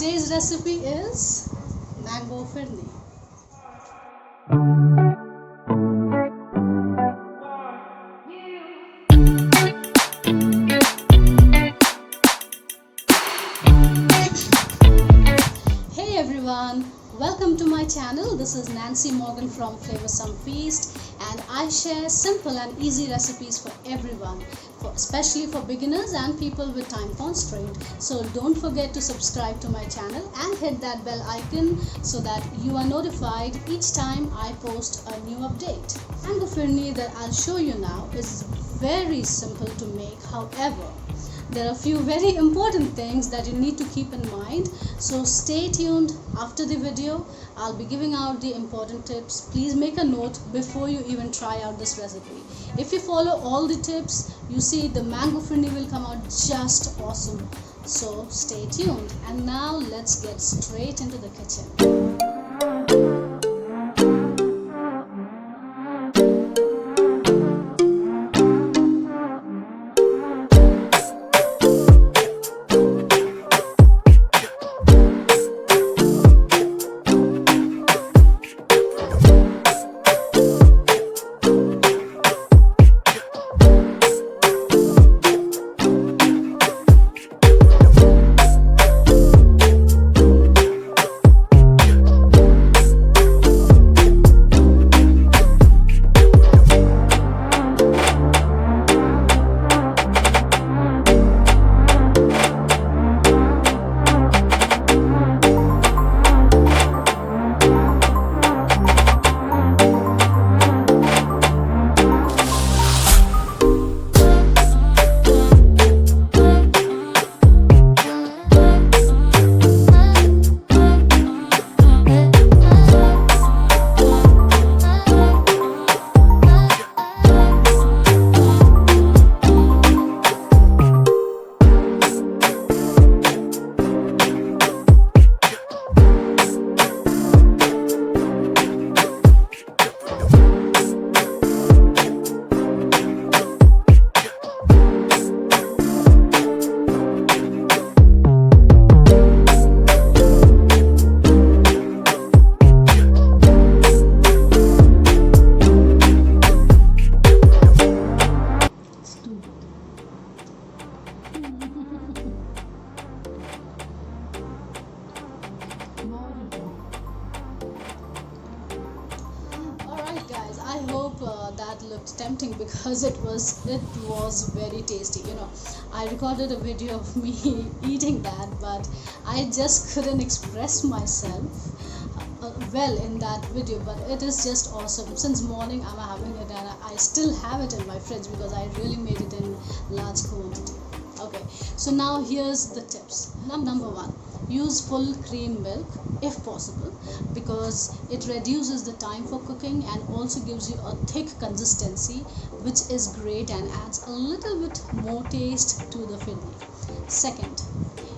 today's recipe is mango firni. Hey everyone, welcome to my channel. This is Nancy Morgan from Flavoursome Feast, and I share simple and easy recipes for everyone, especially for beginners and people with time constraint. So don't forget to subscribe to my channel and hit that bell icon so that you are notified each time I post a new update. Mango firni that I'll show you now is very simple to make. However, there are a few very important things that you need to keep in mind, so stay tuned. After the video I'll be giving out the important tips. Please make a note before you even try out this recipe. If you follow all the tips, you see the mango firni will come out just awesome. So stay tuned, and now let's get straight into the kitchen. Guys, I hope that looked tempting because it was very tasty. I recorded a video of me eating that, but I just couldn't express myself well in that video. But it is just awesome. Since morning I'm having it, and I still have it in my fridge because I really made it in large quantity. Okay, so now here's the tips. Number one, use full cream milk if possible, because it reduces the time for cooking and also gives you a thick consistency, which is great and adds a little bit more taste to the firni. Second,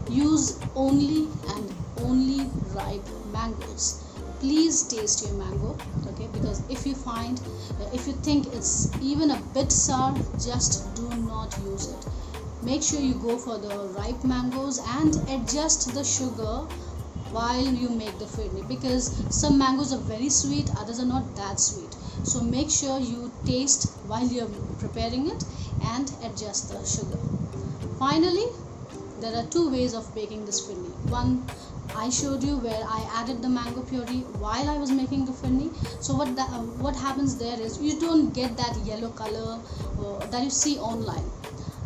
use only and only ripe mangoes. Please taste your mango, okay, because if you think it's even a bit sour, just do not use it. Make sure you go for the ripe mangoes and adjust the sugar while you make the firni, because some mangoes are very sweet, others are not that sweet. So make sure you taste while you're preparing it and adjust the sugar. Finally, there are two ways of making this firni. One, I showed you where I added the mango puree while I was making the firni. So what happens there is you don't get that yellow color that you see online.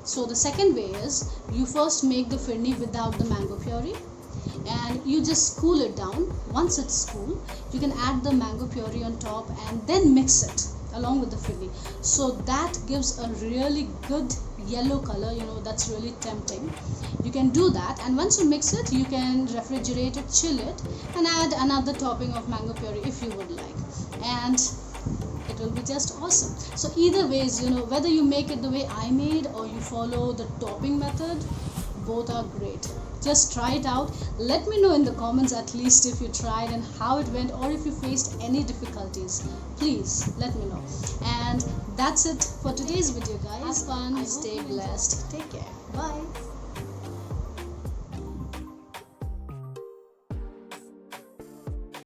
So the second way is you first make the firni without the mango puree and you just cool it down. Once it's cool, you can add the mango puree on top and then mix it along with the firni. So that gives a really good yellow color, that's really tempting. You can do that, and once you mix it, you can refrigerate it, chill it, and add another topping of mango puree if you would like, and it will be just awesome. So either ways, whether you make it the way I made or you follow the topping method, both are great. Just try it out. Let me know in the comments at least if you tried and how it went, or if you faced any difficulties. Please let me know. And that's it for today's video, guys. Have fun, stay blessed, take care, bye.